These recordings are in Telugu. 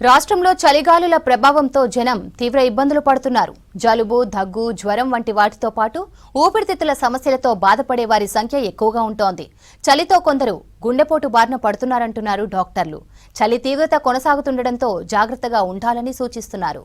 రాష్ట్రంలో చలిగాలుల ప్రభావంతో జనం తీవ్ర ఇబ్బందులు పడుతున్నారు. జలుబు, దగ్గు, జ్వరం వంటి వాటితో పాటు ఊపిరితిత్తుల సమస్యలతో బాధపడే వారి సంఖ్య ఎక్కువగా ఉంటోంది. చలితో కొందరు గుండెపోటు బారిన పడుతున్నారంటున్నారు డాక్టర్లు. చలి తీవ్రత కొనసాగుతుండటంతో జాగ్రత్తగా ఉండాలని సూచిస్తున్నారు.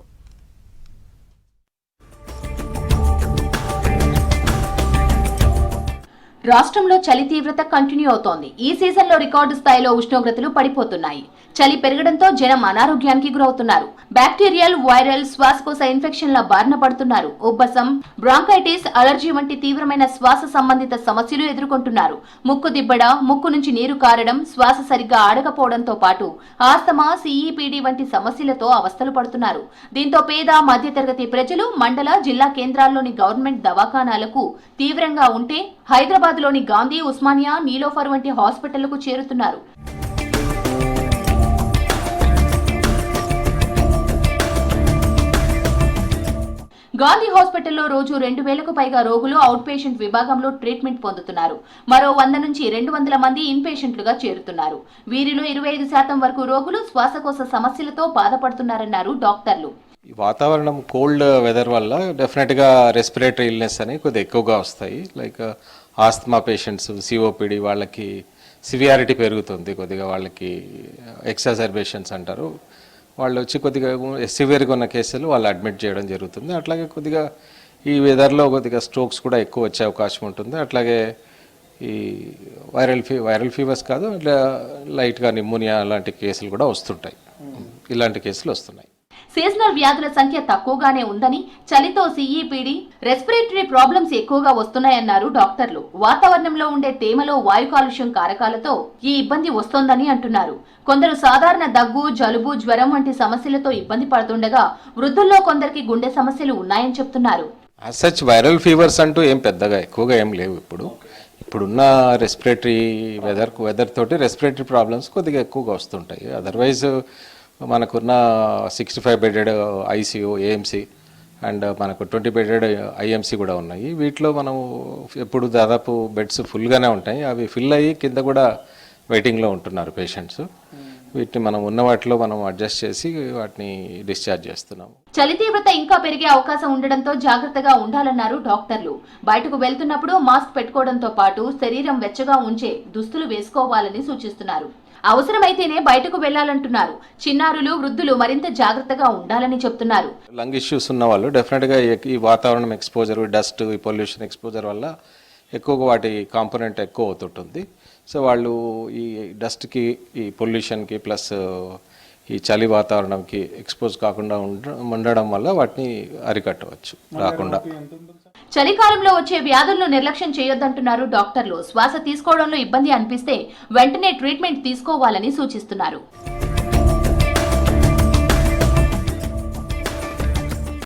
రాష్ట్రంలో చలి తీవ్రత కంటిన్యూ అవుతోంది. ఈ సీజన్లో రికార్డు స్థాయిలో ఉష్ణోగ్రతలు పడిపోతున్నాయి. చలి పెరగడంతో జనం అనారోగ్యానికి గురవుతున్నారు. బ్యాక్టీరియల్, వైరల్, శ్వాసకోశ ఇన్ఫెక్షన్ల బారిన పడుతున్నారు. ఉబ్బసం, బ్రాంకైటిస్, అలర్జీ వంటి తీవ్రమైన శ్వాస సంబంధిత సమస్యలు ఎదుర్కొంటున్నారు. ముక్కు దిబ్బడ, ముక్కు నుంచి నీరు కారడం, శ్వాస సరిగ్గా ఆడకపోవడంతో పాటు ఆస్తమా, సిఈపిడి వంటి సమస్యలతో అవస్థలు పడుతున్నారు. దీంతో పేద, మధ్యతరగతి ప్రజలు మండల, జిల్లా కేంద్రాల్లోని గవర్నమెంట్ దవాఖానాలకు తీవ్రంగా ఉంటే హైదరాబాద్లోని గాంధీ, ఉస్మానియా, నీలోఫర్ వంటి హాస్పిటళ్లకు చేరుతున్నారు. గాంధీ హాస్పిటల్లో రోజు 2000కు పైగా రోగులు అవుట్ పేషెంట్ విభాగంలో ట్రీట్మెంట్ పొందుతున్నారు. మరో 100 నుంచి 200 మంది ఇన్ పేషెంట్లుగా చేరుతున్నారు. వీరిలో 25% వరకు రోగులు శ్వాసకోశ సమస్యలతో బాధపడుతున్నారన్నారు డాక్టర్లు. వాతావరణం కోల్డ్ వెదర్ వల్ల డెఫినెట్గా రెస్పిరేటరీ ఇల్నెస్ అని కొద్దిగా ఎక్కువగా వస్తాయి. లైక్ ఆస్తమా పేషెంట్స్, సిఓపిడి వాళ్ళకి సివియారిటీ పెరుగుతుంది. కొద్దిగా వాళ్ళకి ఎక్సాజర్బేషన్స్ అంటారు. వాళ్ళు వచ్చి కొద్దిగా సివియర్గా ఉన్న కేసులు వాళ్ళు అడ్మిట్ చేయడం జరుగుతుంది. అట్లాగే కొద్దిగా ఈ వెదర్లో కొద్దిగా స్ట్రోక్స్ కూడా ఎక్కువ వచ్చే అవకాశం ఉంటుంది. అట్లాగే ఈ వైరల్ ఫీవర్స్ కాదు, అట్లా లైట్గా నిమోనియా లాంటి కేసులు కూడా వస్తుంటాయి. ఇలాంటి కేసులు వస్తున్నాయి. సీజనల్ వ్యాధుల సంఖ్య తక్కువగానే ఉందని, చలితో సిఈపిడి, రెస్పిరేటరీ ప్రాబ్లమ్స్ ఎక్కువగా వస్తున్నాయన్నారు డాక్టర్లు. వాతావరణంలో ఉండే తేమలో వాయు కాలుష్యం కారకాలతో ఈ ఇబ్బంది వస్తోందని అంటున్నారు. కొందరు సాధారణ దగ్గు, జలుబు, జ్వరం వంటి సమస్యలతో ఇబ్బంది పడుతుండగా వృద్ధుల్లో కొందరికి గుండె సమస్యలు ఉన్నాయని చెప్తున్నారు. సచ్ వైరల్ ఫీవర్స్ అంటూ ఏం పెద్దగా ఎక్కువగా ఏం లేవు. ఇప్పుడున్న రెస్పిరేటరీ వెదర్ తోటి రెస్పిరేటరీ ప్రాబ్లమ్స్ కొద్దిగా ఎక్కువగా వస్తుంటాయి. అదర్వైజ్ మనకున్న 65 బెడెడ్ ఐసీయూ, ఏఎంసీ అండ్ మనకు 20 బెడెడ్ ఐఎంసీ కూడా ఉన్నాయి. వీటిలో మనం ఎప్పుడు దాదాపు బెడ్స్ ఫుల్గానే ఉంటాయి. అవి ఫిల్ అయ్యి కింద కూడా వెయిటింగ్లో ఉంటున్నారు పేషెంట్స్. వీటిని మనం ఉన్న వాటిలో మనం అడ్జస్ట్ చేసి వాటిని డిశ్చార్జ్ చేస్తున్నాము. చలి తీవ్రత ఇంకా పెరిగే అవకాశం ఉండడంతో జాగ్రత్తగా ఉండాలన్నారు డాక్టర్లు. బయటకు వెళ్తున్నప్పుడు మాస్క్ పెట్టుకోవడంతో పాటు శరీరం వెచ్చగా ఉంచే దుస్తులు వేసుకోవాలని సూచిస్తున్నారు. అవసరమైతేనే బయటకు వెళ్లాలంటున్నారు. చిన్నారులు, వృద్ధులు మరింత జాగ్రత్తగా ఉండాలని చెప్తున్నారు. లంగ్ ఇష్యూస్ ఉన్న వాళ్ళు డెఫినెట్గా ఈ వాతావరణం ఎక్స్పోజర్, డస్ట్, ఈ పొల్యూషన్ ఎక్స్పోజర్ వల్ల ఎక్కువగా వాటి కాంపోనెంట్ ఎక్కువ అవుతుంటుంది. సో వాళ్ళు ఈ డస్ట్కి, ఈ పొల్యూషన్కి ప్లస్ ఈ చలి వాతావరణంకి ఎక్స్పోజ్ కాకుండా ఉండడం వల్ల వాటిని అరికట్టవచ్చు రాకుండా. చలికాలంలో వచ్చే వ్యాధులను నిర్లక్ష్యం చేయొద్దంటున్నారు డాక్టర్లు. శ్వాస తీసుకోవడంలో ఇబ్బంది అనిపిస్తే వెంటనే ట్రీట్మెంట్ తీసుకోవాలని సూచిస్తున్నారు.